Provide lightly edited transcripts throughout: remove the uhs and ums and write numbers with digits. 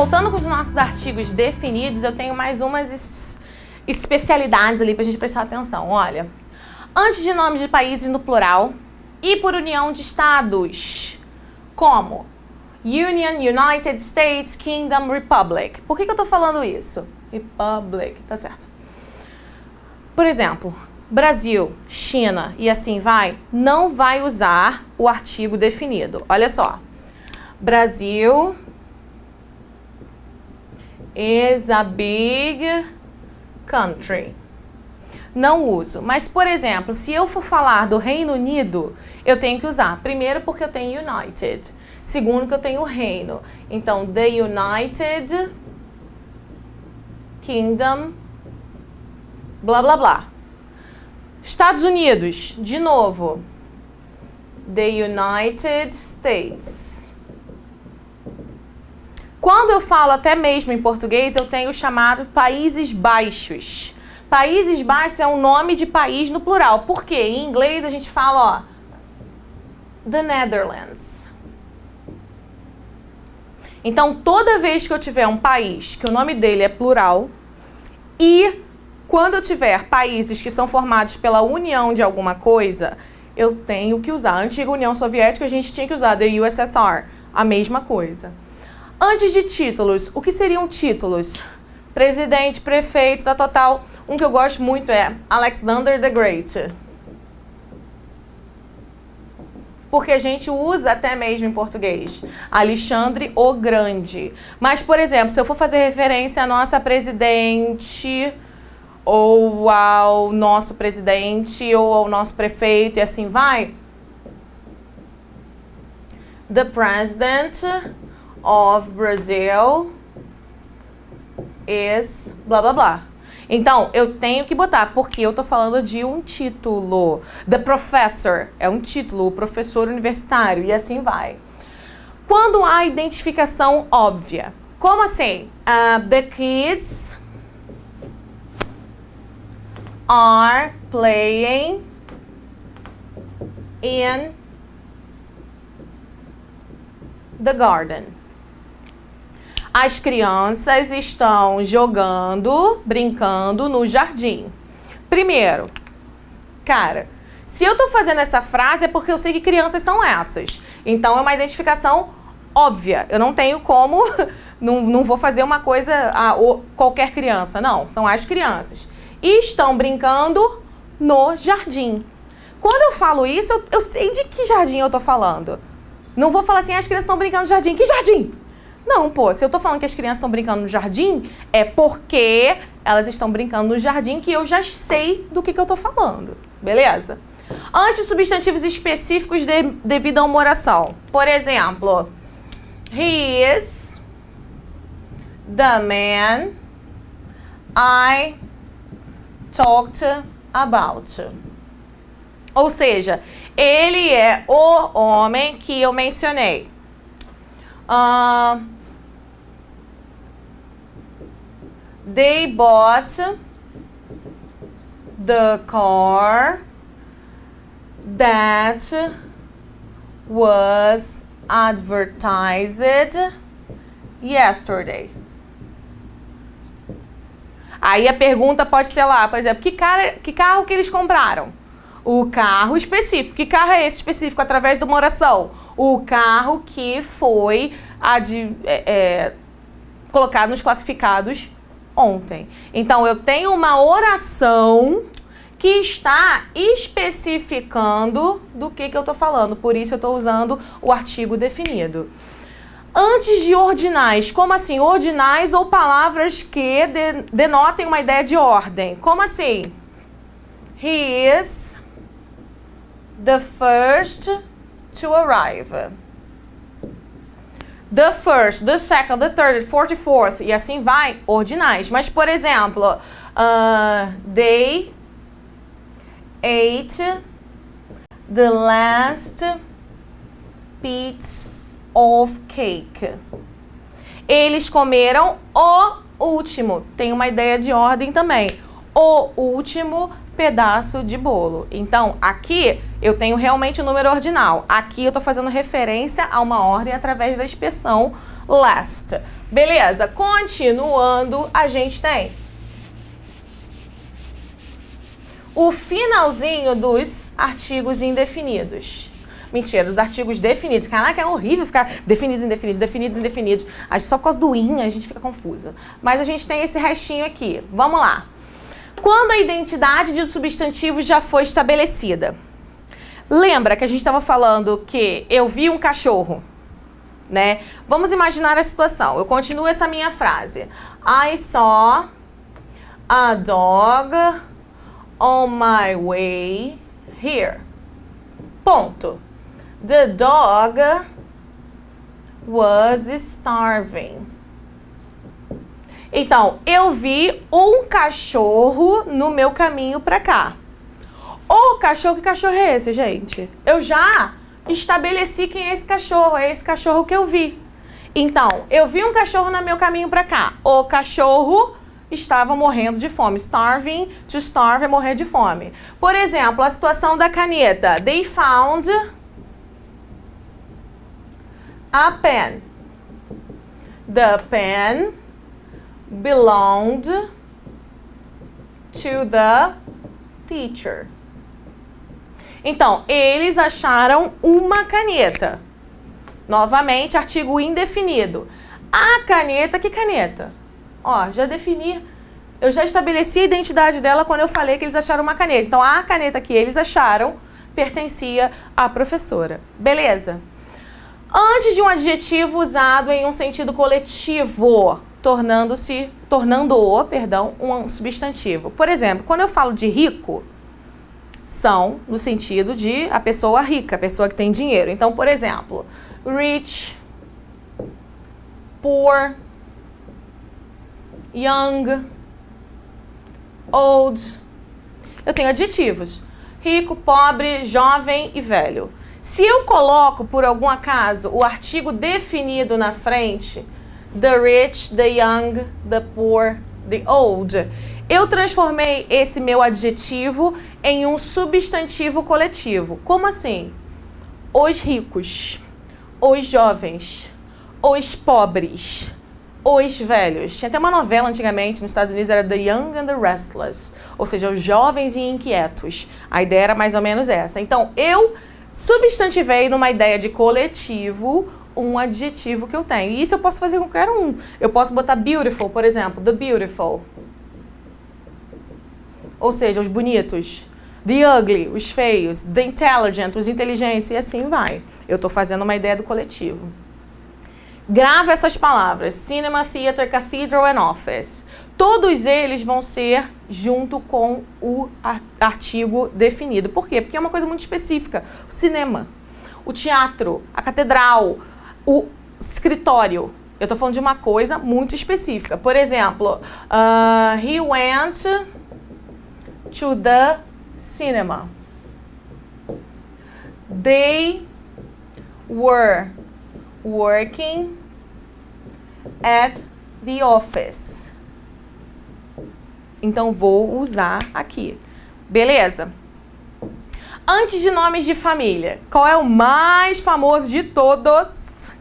voltando com os nossos artigos definidos, eu tenho mais umas especialidades ali pra gente prestar atenção. Olha, antes de nomes de países no plural e por união de estados, como Union, United States, Kingdom, Republic. Por que eu tô falando isso? Republic, tá certo. Por exemplo, Brasil, China e assim vai, não vai usar o artigo definido. Olha só. Brasil is a big country. Não uso. Mas, por exemplo, se eu for falar do Reino Unido, eu tenho que usar. Primeiro, porque eu tenho United. Segundo, que eu tenho Reino. Então, the United Kingdom, blá, blá, blá. Estados Unidos, de novo. The United States. Quando eu falo até mesmo em português, eu tenho o chamado Países Baixos. Países Baixos é um nome de país no plural. Por quê? Em inglês a gente fala, ó, the Netherlands. Então, toda vez que eu tiver um país que o nome dele é plural e quando eu tiver países que são formados pela união de alguma coisa, eu tenho que usar. A antiga União Soviética a gente tinha que usar, the USSR, a mesma coisa. Antes de títulos, o que seriam títulos? Presidente, prefeito, da total. Um que eu gosto muito é Alexander the Great. Porque a gente usa até mesmo em português. Alexandre o Grande. Mas, por exemplo, se eu for fazer referência à nossa presidente, ou ao nosso presidente, ou ao nosso prefeito, e assim vai. The President of Brazil is blá blá blá. Então, eu tenho que botar, porque eu tô falando de um título. The Professor é um título, o professor universitário, e assim vai. Quando há identificação óbvia. Como assim? The kids are playing in the garden. As crianças estão jogando, brincando no jardim. Primeiro, cara, se eu tô fazendo essa frase é porque eu sei que crianças são essas. Então é uma identificação óbvia. Eu não tenho como, não vou fazer uma coisa qualquer criança, não. São as crianças. E estão brincando no jardim. Quando eu falo isso, eu sei de que jardim eu tô falando. Não vou falar assim, as crianças estão brincando no jardim. Que jardim? Não, pô, se eu tô falando que as crianças estão brincando no jardim, é porque elas estão brincando no jardim que eu já sei do que eu tô falando. Beleza? Antes, substantivos específicos devido a uma oração. Por exemplo, he is the man I talked about. Ou seja, ele é o homem que eu mencionei. They bought the car that was advertised yesterday. Aí a pergunta pode ter lá, por exemplo, que carro que eles compraram? O carro específico. Que carro é esse específico através de uma oração? O carro que foi colocado nos classificados ontem. Então, eu tenho uma oração que está especificando do que eu estou falando. Por isso, eu estou usando o artigo definido. Antes de ordinais, como assim? Ordinais ou palavras que denotem uma ideia de ordem. Como assim? He is the first to arrive. The first, the second, the third, the fourth, fourth, e assim vai, ordinais. Mas, por exemplo, they ate the last piece of cake. Eles comeram o último. Tem uma ideia de ordem também. O último pedaço de bolo. Então, aqui eu tenho realmente o número ordinal. Aqui eu tô fazendo referência a uma ordem através da expressão last. Beleza? Continuando, a gente tem o finalzinho dos artigos indefinidos. Mentira, os artigos definidos. Caraca, é horrível ficar definidos, indefinidos, definidos, indefinidos. Acho que só por causa do in a gente fica confusa. Mas a gente tem esse restinho aqui. Vamos lá. Quando a identidade de substantivos já foi estabelecida. Lembra que a gente estava falando que eu vi um cachorro, né? Vamos imaginar a situação. Eu continuo essa minha frase. I saw a dog on my way here. Ponto. The dog was starving. Então, eu vi um cachorro no meu caminho pra cá. O cachorro, que cachorro é esse, gente? Eu já estabeleci quem é esse cachorro que eu vi. Então, eu vi um cachorro no meu caminho pra cá. O cachorro estava morrendo de fome. Starving, to starve é morrer de fome. Por exemplo, a situação da caneta. They found a pen. The pen belonged to the teacher. Então, eles acharam uma caneta. Novamente, artigo indefinido. A caneta, que caneta? Ó, já defini, eu já estabeleci a identidade dela quando eu falei que eles acharam uma caneta. Então, a caneta que eles acharam pertencia à professora. Beleza? Antes de um adjetivo usado em um sentido coletivo, tornando-o, um substantivo. Por exemplo, quando eu falo de rico, são no sentido de a pessoa rica, a pessoa que tem dinheiro. Então, por exemplo, rich, poor, young, old. Eu tenho adjetivos. Rico, pobre, jovem e velho. Se eu coloco, por algum acaso, o artigo definido na frente, the rich, the young, the poor, the old, eu transformei esse meu adjetivo em um substantivo coletivo. Como assim? Os ricos, os jovens, os pobres, os velhos. Tinha até uma novela antigamente nos Estados Unidos, era The Young and the Restless, ou seja, os jovens e inquietos. A ideia era mais ou menos essa. Então, eu substantivei numa ideia de coletivo um adjetivo que eu tenho. E isso eu posso fazer com qualquer um. Eu posso botar beautiful, por exemplo, the beautiful. Ou seja, os bonitos. The ugly, os feios. The intelligent, os inteligentes. E assim vai. Eu estou fazendo uma ideia do coletivo. Grava essas palavras. Cinema, theater, cathedral and office. Todos eles vão ser junto com o artigo definido. Por quê? Porque é uma coisa muito específica. O cinema, o teatro, a catedral, o escritório. Eu estou falando de uma coisa muito específica. Por exemplo, he went to the cinema. They were working at the office. Então, vou usar aqui. Beleza? Antes de nomes de família, qual é o mais famoso de todos?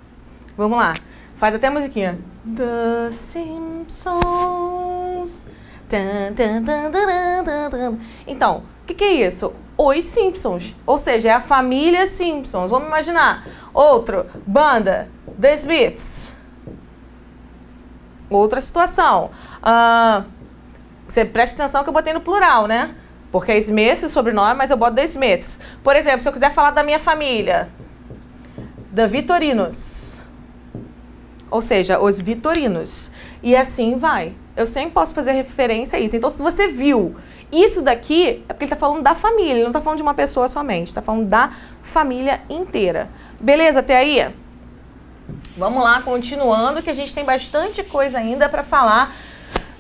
Vamos lá. Faz até a musiquinha. The Simpsons. Então, o que é isso? Os Simpsons. Ou seja, é a família Simpsons. Vamos imaginar. Outro. Banda. The Smiths. Outra situação. Você presta atenção que eu botei no plural, né? Porque é Smith o sobrenome, mas eu boto The Smiths. Por exemplo, se eu quiser falar da minha família. The Vitorinos. Ou seja, os Vitorinos. E assim vai. Eu sempre posso fazer referência a isso. Então, se você viu isso daqui, é porque ele está falando da família. Ele não está falando de uma pessoa somente. Está falando da família inteira. Beleza até aí? Vamos lá, continuando, que a gente tem bastante coisa ainda para falar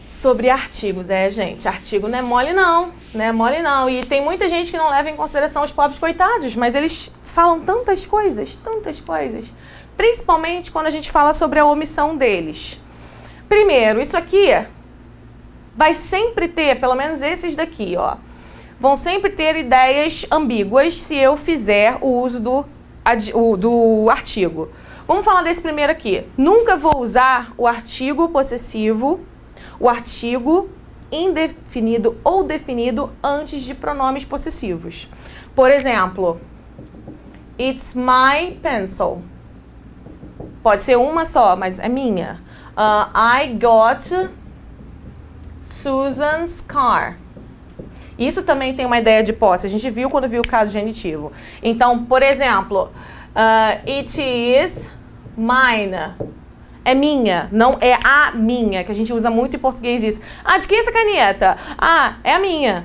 sobre artigos. Gente, artigo não é mole não. Não é mole não. E tem muita gente que não leva em consideração os pobres coitados, mas eles falam tantas coisas. Principalmente quando a gente fala sobre a omissão deles. Primeiro, isso aqui vai sempre ter, pelo menos esses daqui, ó. vão sempre ter ideias ambíguas se eu fizer o uso do artigo. Vamos falar desse primeiro aqui. Nunca vou usar o artigo possessivo, o artigo indefinido ou definido antes de pronomes possessivos. Por exemplo, it's my pencil. Pode ser uma só, mas é minha. I got Susan's car. Isso também tem uma ideia de posse. A gente viu quando viu o caso genitivo. Então, por exemplo, it is mine. É minha, não é a minha, que a gente usa muito em português isso. Ah, de quem é essa caneta? Ah, é a minha.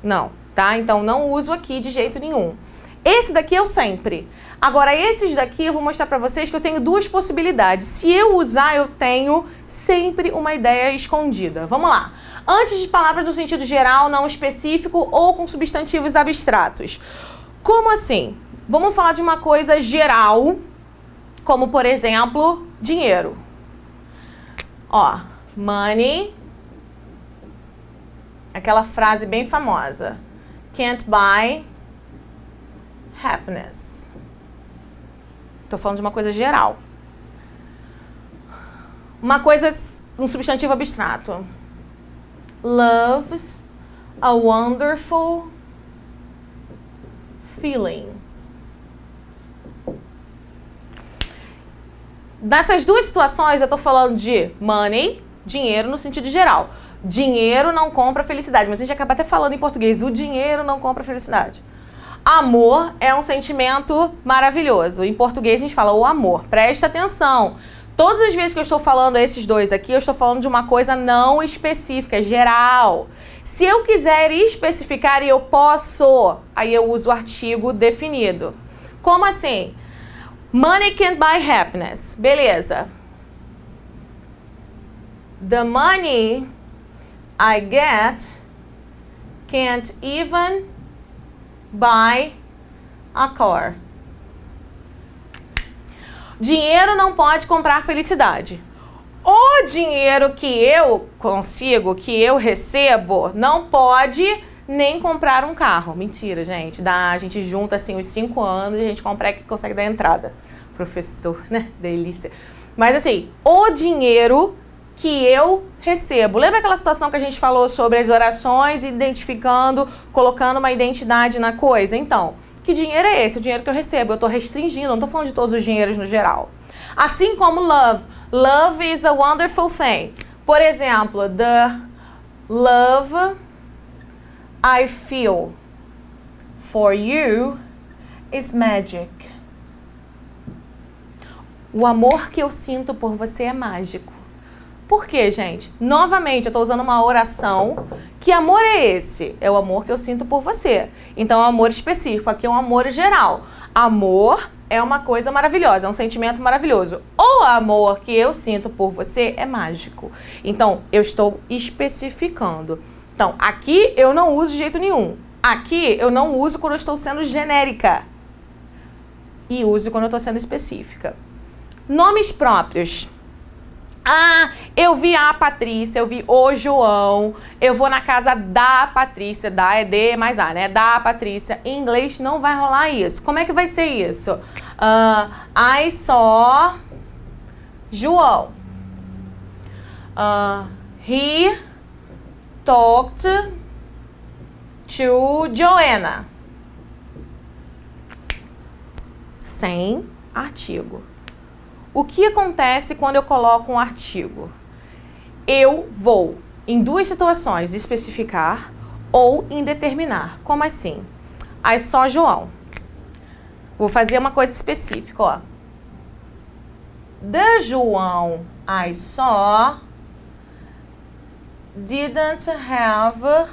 Não, tá? Então, não uso aqui de jeito nenhum. Esse daqui eu sempre. Agora, esses daqui eu vou mostrar pra vocês que eu tenho duas possibilidades. Se eu usar, eu tenho sempre uma ideia escondida. Vamos lá. Antes de palavras no sentido geral, não específico ou com substantivos abstratos. Como assim? Vamos falar de uma coisa geral, como, por exemplo, dinheiro. Ó, money. Aquela frase bem famosa. Can't buy happiness. Tô falando de uma coisa geral. Uma coisa, um substantivo abstrato. Love's a wonderful feeling. Nessas duas situações, eu tô falando de money, dinheiro no sentido geral. Dinheiro não compra felicidade, mas a gente acaba até falando em português, o dinheiro não compra felicidade. Amor é um sentimento maravilhoso. Em português a gente fala o amor. Presta atenção. Todas as vezes que eu estou falando esses dois aqui, eu estou falando de uma coisa não específica, geral. Se eu quiser especificar e eu posso, aí eu uso o artigo definido. Como assim? Money can't buy happiness. Beleza. The money I get can't even buy a car. Dinheiro não pode comprar felicidade. O dinheiro que eu consigo, que eu recebo, não pode nem comprar um carro. Mentira, gente. A gente junta assim os 5 anos e a gente consegue dar entrada. Professor, né? Delícia. Mas assim, o dinheiro que eu recebo. Lembra aquela situação que a gente falou sobre as orações, identificando, colocando uma identidade na coisa? Então, que dinheiro é esse? O dinheiro que eu recebo. Eu estou restringindo, não estou falando de todos os dinheiros no geral. Assim como love. Love is a wonderful thing. Por exemplo, the love I feel for you is magic. O amor que eu sinto por você é mágico. Por quê, gente? Novamente, eu estou usando uma oração. Que amor é esse? É o amor que eu sinto por você. Então, é um amor específico. Aqui é um amor geral. Amor é uma coisa maravilhosa, é um sentimento maravilhoso. O amor que eu sinto por você é mágico. Então, eu estou especificando. Então, aqui eu não uso de jeito nenhum. Aqui eu não uso quando eu estou sendo genérica. E uso quando eu estou sendo específica. Nomes próprios. Ah, eu vi a Patrícia, eu vi o João, eu vou na casa da Patrícia, da é D mais A, né? Da Patrícia. Em inglês não vai rolar isso. Como é que vai ser isso? I saw João. He talked to Joanna. Sem artigo. O que acontece quando eu coloco um artigo? Eu vou, em duas situações, especificar ou indeterminar. Como assim? Aí só João. Vou fazer uma coisa específica, ó. The João I saw didn't have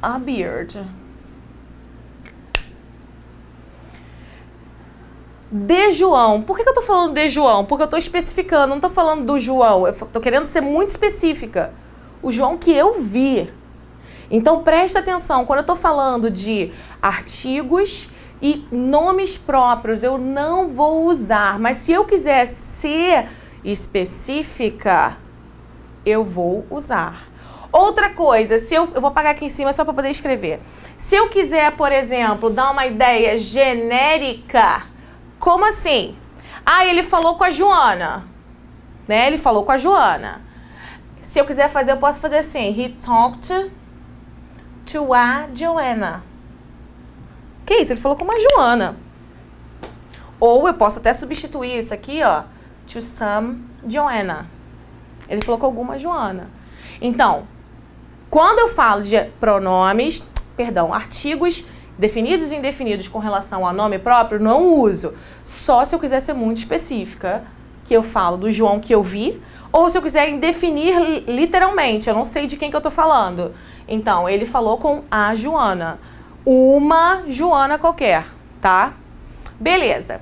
a beard. De João. Por que eu tô falando de João? Porque eu tô especificando, não tô falando do João. Eu tô querendo ser muito específica. O João que eu vi. Então, presta atenção. Quando eu tô falando de artigos e nomes próprios, eu não vou usar. Mas se eu quiser ser específica, eu vou usar. Outra coisa, se eu vou apagar aqui em cima só para poder escrever. Se eu quiser, por exemplo, dar uma ideia genérica, como assim? Ah, ele falou com a Joana, né? Ele falou com a Joana. Se eu quiser fazer, eu posso fazer assim. He talked to a Joanna. Que isso? Ele falou com uma Joana. Ou eu posso até substituir isso aqui, ó. To some Joanna. Ele falou com alguma Joana. Então, quando eu falo de pronomes, artigos definidos e indefinidos com relação ao nome próprio, não uso. Só se eu quiser ser muito específica, que eu falo do João que eu vi, ou se eu quiser definir literalmente, eu não sei de quem que eu tô falando. Então, ele falou com a Joana. Uma Joana qualquer, tá? Beleza.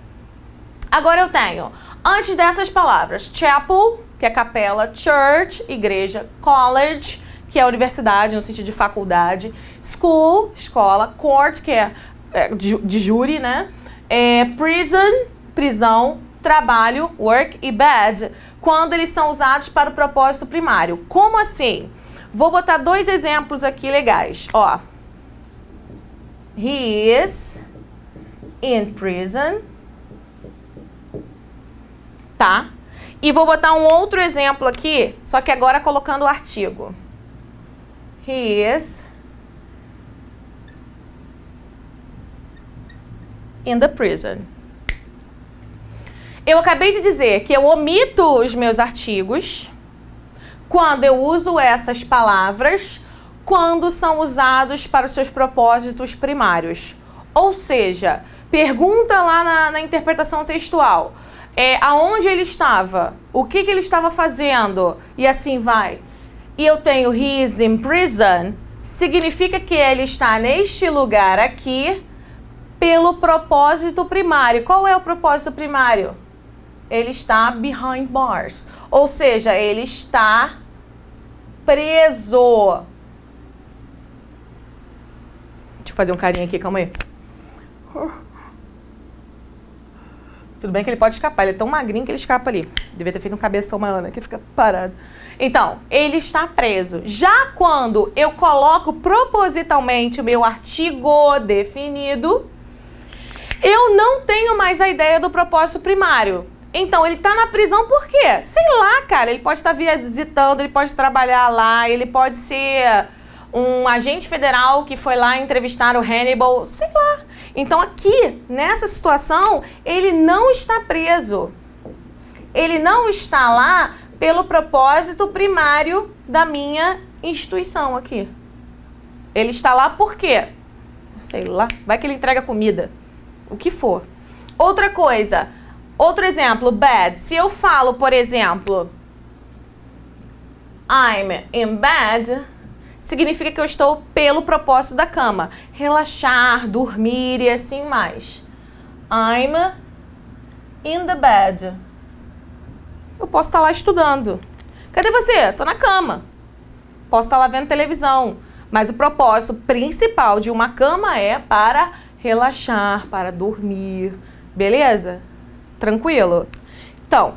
Agora eu tenho, antes dessas palavras, chapel, que é capela, church, igreja, college, que é universidade, no sentido de faculdade, school, escola, court, que é de júri, né? Prison, prisão, trabalho, work e bed, quando eles são usados para o propósito primário. Como assim? Vou botar 2 exemplos aqui legais, ó. He is in prison, tá? E vou botar um outro exemplo aqui, só que agora colocando o artigo. He is in the prison. Eu acabei de dizer que eu omito os meus artigos quando eu uso essas palavras, quando são usados para os seus propósitos primários. Ou seja, pergunta lá na interpretação textual, aonde ele estava, o que ele estava fazendo, e assim vai. E eu tenho he is in prison, significa que ele está neste lugar aqui pelo propósito primário. Qual é o propósito primário? Ele está behind bars, ou seja, ele está preso. Deixa eu fazer um carinho aqui, calma aí. Tudo bem que ele pode escapar, ele é tão magrinho que ele escapa ali. Devia ter feito um cabeção maior, né? Que fica parado. Então, ele está preso. Já quando eu coloco propositalmente o meu artigo definido, eu não tenho mais a ideia do propósito primário. Então, ele está na prisão por quê? Sei lá, cara. Ele pode estar visitando, ele pode trabalhar lá, ele pode ser um agente federal que foi lá entrevistar o Hannibal, sei lá. Então, aqui, nessa situação, ele não está preso. Ele não está lá pelo propósito primário da minha instituição aqui. Ele está lá por quê? Sei lá, vai que ele entrega comida. O que for. Outra coisa, outro exemplo, bed. Se eu falo, por exemplo, I'm in bed, significa que eu estou pelo propósito da cama. Relaxar, dormir e assim mais. I'm in the bed. Eu posso estar lá estudando. Cadê você? Tô na cama. Posso estar lá vendo televisão. Mas o propósito principal de uma cama é para relaxar, para dormir. Beleza? Tranquilo? Então,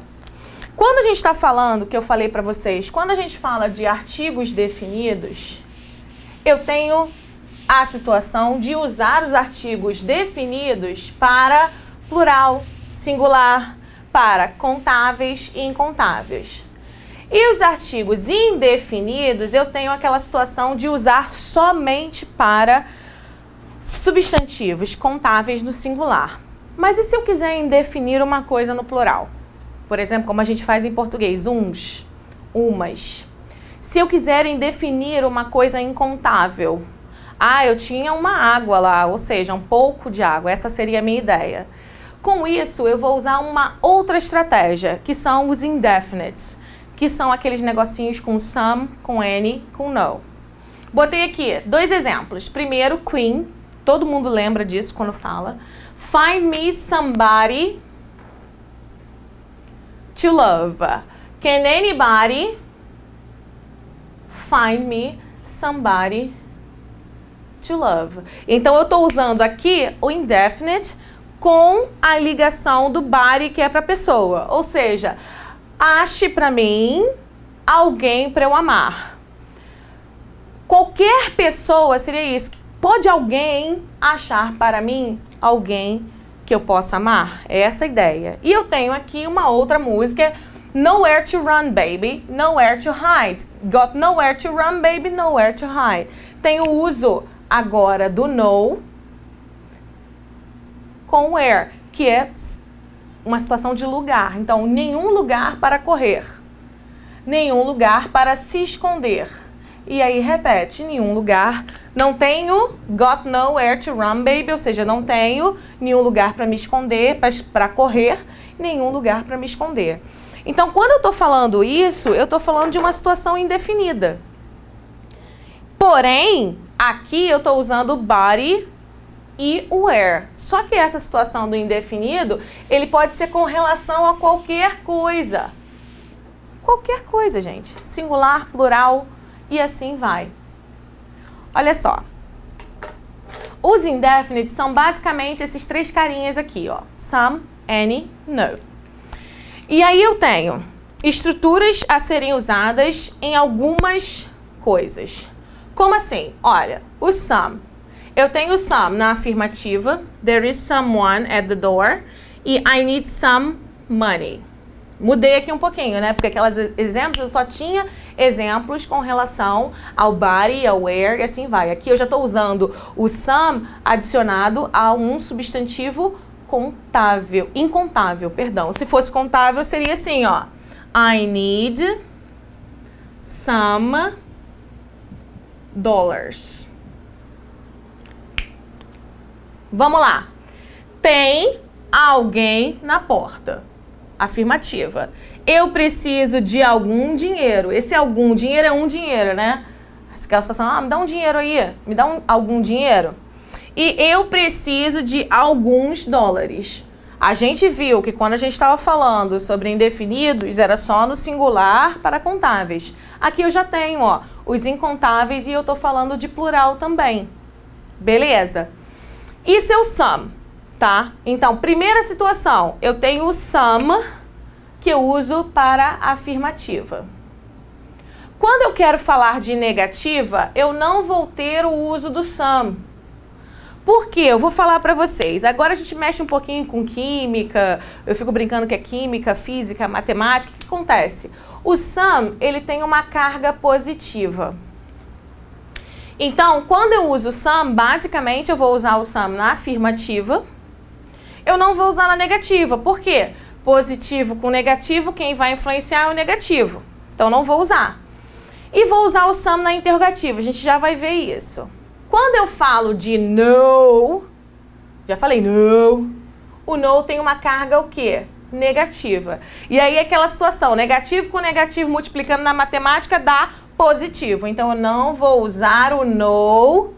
quando a gente está falando, que eu falei para vocês, quando a gente fala de artigos definidos, eu tenho a situação de usar os artigos definidos para plural, singular, para contáveis e incontáveis. E os artigos indefinidos, eu tenho aquela situação de usar somente para substantivos contáveis no singular. Mas e se eu quiser indefinir uma coisa no plural? Por exemplo, como a gente faz em português, uns, umas. Se eu quiser indefinir uma coisa incontável, eu tinha uma água lá, ou seja, um pouco de água, essa seria a minha ideia. Com isso, eu vou usar uma outra estratégia, que são os indefinites, que são aqueles negocinhos com some, com any, com no. Botei aqui 2 exemplos. Primeiro, Queen, todo mundo lembra disso quando fala. Find me somebody to love. Can anybody find me somebody to love? Então, eu estou usando aqui o indefinite com a ligação do body, que é para pessoa. Ou seja, ache para mim alguém para eu amar. Qualquer pessoa seria isso. Pode alguém achar para mim alguém que eu possa amar? É essa a ideia. E eu tenho aqui uma outra música, Nowhere to Run, Baby, Nowhere to Hide. Got nowhere to run, baby, nowhere to hide. Tem o uso agora do no com where, que é uma situação de lugar. Então, nenhum lugar para correr. Nenhum lugar para se esconder. E aí repete, nenhum lugar, não tenho got nowhere to run, baby, ou seja, não tenho nenhum lugar para me esconder, para correr, nenhum lugar para me esconder. Então, quando eu estou falando isso, eu estou falando de uma situação indefinida. Porém, aqui eu estou usando body e where. Só que essa situação do indefinido, ele pode ser com relação a qualquer coisa. Qualquer coisa, gente. Singular, plural, e assim vai. Olha só. Os indefinite são basicamente esses três carinhas aqui, ó. Some, any, no. E aí eu tenho estruturas a serem usadas em algumas coisas. Como assim? Olha, o some. Eu tenho some na afirmativa. There is someone at the door. E I need some money. Mudei aqui um pouquinho, né? Porque aquelas exemplos eu só tinha exemplos com relação ao body, ao where e assim vai. Aqui eu já estou usando o some adicionado a um substantivo contável, incontável, perdão. Se fosse contável seria assim, ó. I need some dollars. Vamos lá. Tem alguém na porta. Afirmativa. Eu preciso de algum dinheiro. Esse algum dinheiro é um dinheiro, né? Aquela situação, me dá um dinheiro aí. Me dá algum dinheiro. E eu preciso de alguns dólares. A gente viu que quando a gente estava falando sobre indefinidos, era só no singular para contáveis. Aqui eu já tenho, ó, os incontáveis e eu tô falando de plural também. Beleza? E seu some? Tá? Então, primeira situação, eu tenho o some que eu uso para afirmativa. Quando eu quero falar de negativa, eu não vou ter o uso do some. Por quê? Eu vou falar para vocês. Agora a gente mexe um pouquinho com química, eu fico brincando que é química, física, matemática. O que acontece? O some, ele tem uma carga positiva. Então, quando eu uso some, basicamente eu vou usar o some na afirmativa. Eu não vou usar na negativa. Por quê? Positivo com negativo, quem vai influenciar é o negativo. Então, não vou usar. E vou usar o some na interrogativa. A gente já vai ver isso. Quando eu falo de no, já falei no, o no tem uma carga o quê? Negativa. E aí, aquela situação, negativo com negativo multiplicando na matemática dá positivo. Então, eu não vou usar o no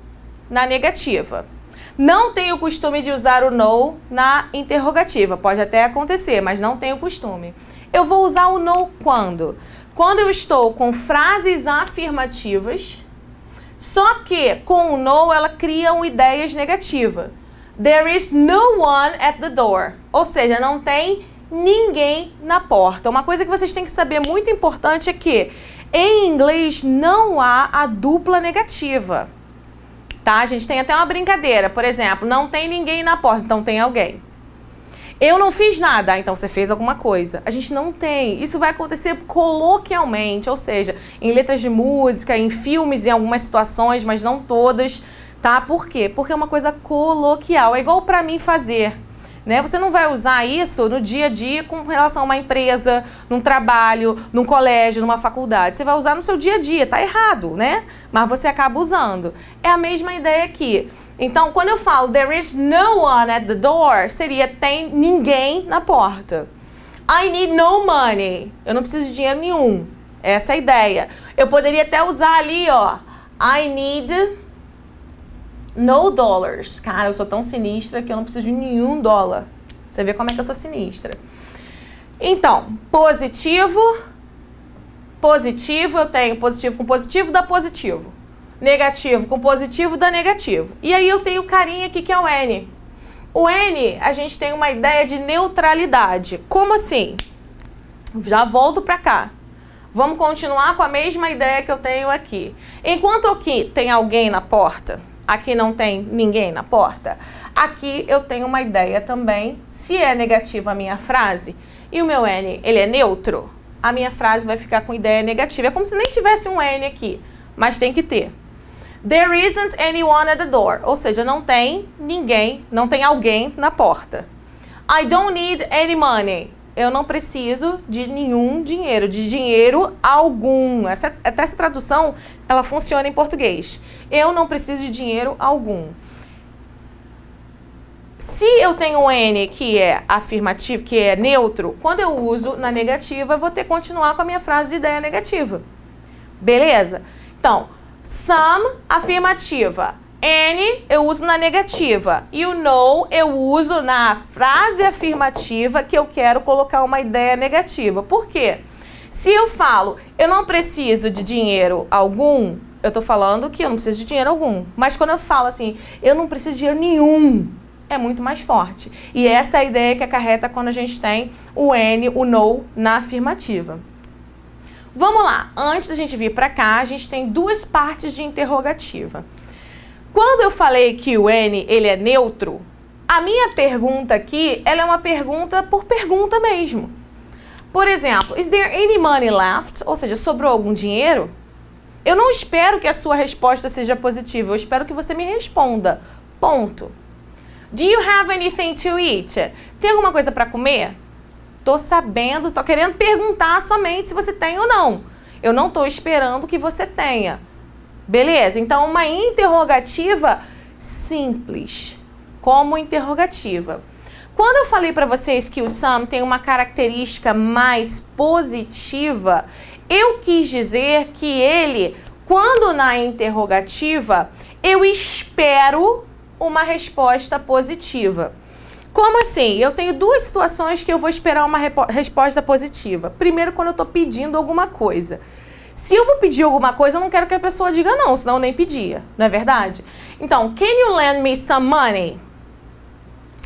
na negativa. Não tenho o costume de usar o no na interrogativa. Pode até acontecer, mas não tenho costume. Eu vou usar o no quando? Quando eu estou com frases afirmativas, só que com o no ela cria ideias negativas. There is no one at the door. Ou seja, não tem ninguém na porta. Uma coisa que vocês têm que saber muito importante é que em inglês não há a dupla negativa. Tá? A gente tem até uma brincadeira. Por exemplo, não tem ninguém na porta, então tem alguém. Eu não fiz nada, então você fez alguma coisa. A gente não tem. Isso vai acontecer coloquialmente, ou seja, em letras de música, em filmes, em algumas situações, mas não todas, tá? Por quê? Porque é uma coisa coloquial. É igual para mim fazer. Né? Você não vai usar isso no dia a dia com relação a uma empresa, num trabalho, num colégio, numa faculdade. Você vai usar no seu dia a dia, tá errado, né? Mas você acaba usando. É a mesma ideia aqui. Então, quando eu falo there is no one at the door, seria tem ninguém na porta. I need no money. Eu não preciso de dinheiro nenhum. Essa é a ideia. Eu poderia até usar ali, ó, I need no dollars. Cara, eu sou tão sinistra que eu não preciso de nenhum dólar. Você vê como é que eu sou sinistra. Então, positivo, eu tenho positivo com positivo dá positivo. Negativo com positivo dá negativo. E aí eu tenho o carinha aqui que é o N. O N, a gente tem uma ideia de neutralidade. Como assim? Já volto pra cá. Vamos continuar com a mesma ideia que eu tenho aqui. Enquanto aqui tem alguém na porta, aqui não tem ninguém na porta, aqui eu tenho uma ideia também. Se é negativa a minha frase e o meu N ele é neutro, a minha frase vai ficar com ideia negativa. É como se nem tivesse um N aqui, mas tem que ter. There isn't anyone at the door. Ou seja, não tem ninguém, não tem alguém na porta. I don't need any money. Eu não preciso de nenhum dinheiro, de dinheiro algum. Até essa tradução, ela funciona em português. Eu não preciso de dinheiro algum. Se eu tenho um N que é afirmativo, que é neutro, quando eu uso na negativa, eu vou ter que continuar com a minha frase de ideia negativa. Beleza? Então, some, afirmativa. N eu uso na negativa. E o no eu uso na frase afirmativa que eu quero colocar uma ideia negativa. Por quê? Se eu falo, eu não preciso de dinheiro algum, eu tô falando que eu não preciso de dinheiro algum. Mas quando eu falo assim, eu não preciso de dinheiro nenhum, é muito mais forte. E essa é a ideia que acarreta quando a gente tem o N, o no, na afirmativa. Vamos lá. Antes da gente vir para cá, a gente tem duas partes de interrogativa. Quando eu falei que o N ele é neutro, a minha pergunta aqui, ela é uma pergunta por pergunta mesmo. Por exemplo, is there any money left? Ou seja, sobrou algum dinheiro? Eu não espero que a sua resposta seja positiva, eu espero que você me responda. Ponto. Do you have anything to eat? Tem alguma coisa para comer? Tô sabendo, tô querendo perguntar somente se você tem ou não. Eu não tô esperando que você tenha. Beleza? Então, uma interrogativa simples, como interrogativa. Quando eu falei para vocês que o some tem uma característica mais positiva, eu quis dizer que ele, quando na interrogativa, eu espero uma resposta positiva. Como assim? Eu tenho duas situações que eu vou esperar uma resposta positiva. Primeiro, quando eu estou pedindo alguma coisa. Se eu vou pedir alguma coisa, eu não quero que a pessoa diga não, senão eu nem pedia, não é verdade? Então, can you lend me some money?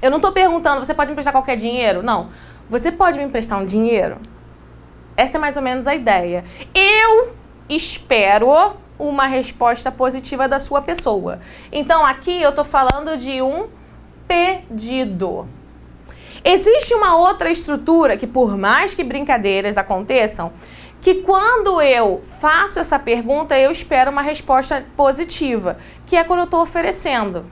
Eu não estou perguntando, você pode me emprestar qualquer dinheiro? Não. Você pode me emprestar um dinheiro? Essa é mais ou menos a ideia. Eu espero uma resposta positiva da sua pessoa. Então, aqui eu estou falando de um pedido. Existe uma outra estrutura que, por mais que brincadeiras aconteçam, que quando eu faço essa pergunta, eu espero uma resposta positiva, que é quando eu estou oferecendo.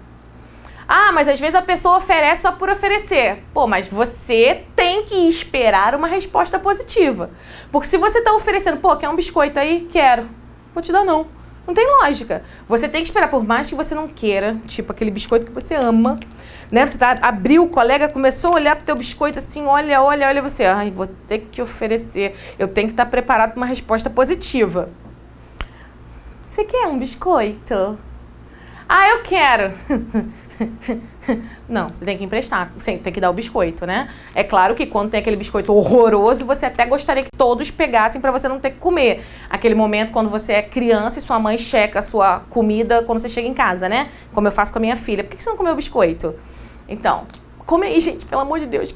Ah, mas às vezes a pessoa oferece só por oferecer. Pô, mas você tem que esperar uma resposta positiva. Porque se você está oferecendo, pô, quer um biscoito aí? Quero. Vou te dar não. Não tem lógica. Você tem que esperar, por mais que você não queira, tipo aquele biscoito que você ama, né? Você abriu, o colega começou a olhar pro teu biscoito assim, olha, você, ai, vou ter que oferecer. Eu tenho que estar preparado para uma resposta positiva. Você quer um biscoito? Ah, eu quero. Não, você tem que emprestar, você tem que dar o biscoito, né? É claro que quando tem aquele biscoito horroroso, você até gostaria que todos pegassem para você não ter que comer. Aquele momento quando você é criança e sua mãe checa a sua comida quando você chega em casa, né? Como eu faço com a minha filha. Por que você não comeu o biscoito? Então, come aí, gente, pelo amor de Deus,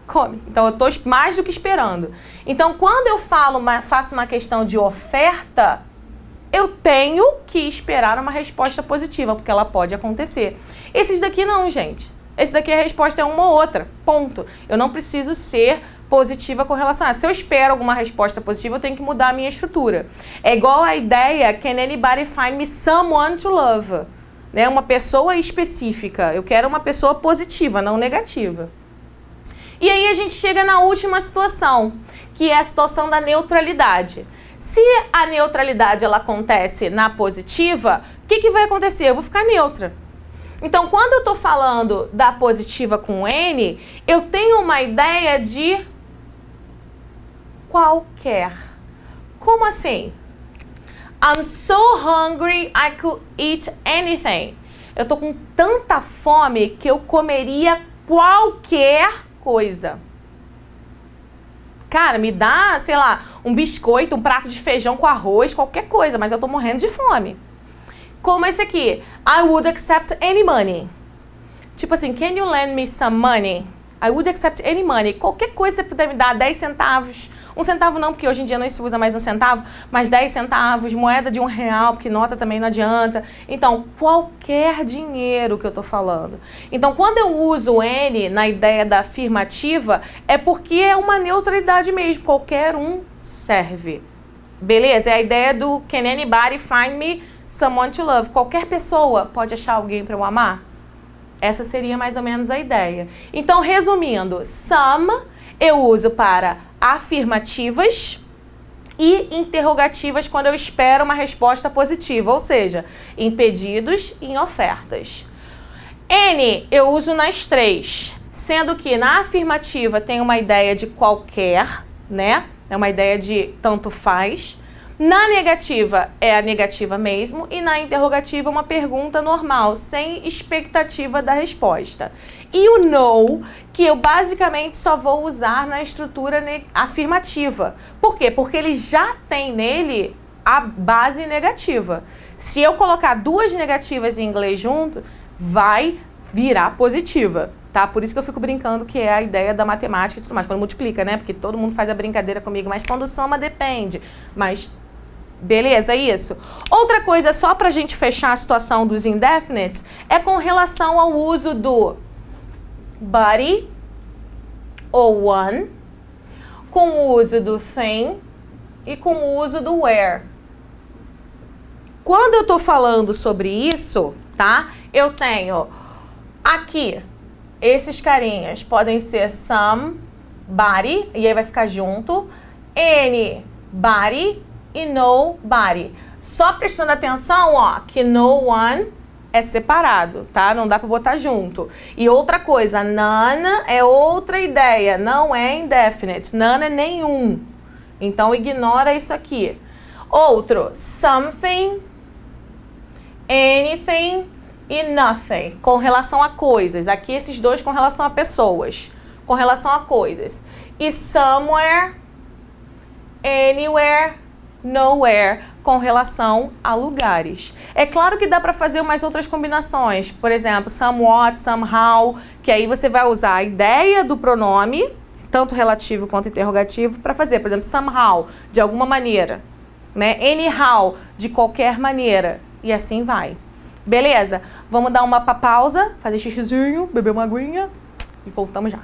come. Então, eu tô mais do que esperando. Então, quando eu faço uma questão de oferta, eu tenho que esperar uma resposta positiva, porque ela pode acontecer. Esses daqui não, gente. Esse daqui a resposta é uma ou outra, ponto. Eu não preciso ser positiva com relação a isso. Se eu espero alguma resposta positiva, eu tenho que mudar a minha estrutura. É igual a ideia, can anybody find me someone to love? Né? Uma pessoa específica. Eu quero uma pessoa positiva, não negativa. E aí a gente chega na última situação, que é a situação da neutralidade. Se a neutralidade ela acontece na positiva, o que vai acontecer? Eu vou ficar neutra. Então, quando eu estou falando da positiva com N, eu tenho uma ideia de qualquer. Como assim? I'm so hungry I could eat anything. Eu estou com tanta fome que eu comeria qualquer coisa. Cara, me dá, sei lá, um biscoito, um prato de feijão com arroz, qualquer coisa, mas eu tô morrendo de fome. Como esse aqui, I would accept any money. Tipo assim, can you lend me some money? I would accept any money. Qualquer coisa que você puder me dar, 10 centavos. 1 centavo não, porque hoje em dia não se usa mais 1 centavo, mas 10 centavos, moeda de R$1, porque nota também não adianta. Então, qualquer dinheiro que eu tô falando. Então, quando eu uso any na ideia da afirmativa, é porque é uma neutralidade mesmo. Qualquer um serve. Beleza? É a ideia do can anybody find me someone to love. Qualquer pessoa pode achar alguém para eu amar? Essa seria mais ou menos a ideia. Então, resumindo, some eu uso para afirmativas e interrogativas quando eu espero uma resposta positiva, ou seja, em pedidos e em ofertas. Any eu uso nas 3, sendo que na afirmativa tem uma ideia de qualquer, né? É uma ideia de tanto faz. Na negativa é a negativa mesmo e na interrogativa uma pergunta normal, sem expectativa da resposta. E o no, que eu basicamente só vou usar na estrutura afirmativa. Por quê? Porque ele já tem nele a base negativa. Se eu colocar 2 negativas em inglês junto, vai virar positiva. Tá? Por isso que eu fico brincando que é a ideia da matemática e tudo mais, quando multiplica, né? Porque todo mundo faz a brincadeira comigo, mas quando soma depende. Mas, beleza, isso. Outra coisa, só pra gente fechar a situação dos indefinites, é com relação ao uso do body ou one, com o uso do thing e com o uso do where. Quando eu tô falando sobre isso, tá? Eu tenho aqui... Esses carinhas podem ser somebody, e aí vai ficar junto, anybody e nobody. Só prestando atenção, ó, que no one é separado, tá? Não dá pra botar junto. E outra coisa, none é outra ideia, não é indefinite. None é nenhum. Então, ignora isso aqui. Outro, something, anything... e nothing, com relação a coisas. Aqui esses 2 com relação a pessoas, com relação a coisas. E somewhere, anywhere, nowhere, com relação a lugares. É claro que dá para fazer umas outras combinações. Por exemplo, somewhat, somehow, que aí você vai usar a ideia do pronome, tanto relativo quanto interrogativo, para fazer. Por exemplo, somehow, de alguma maneira. Né? Anyhow, de qualquer maneira. E assim vai. Beleza? Vamos dar uma pausa, fazer xixizinho, beber uma aguinha e voltamos já.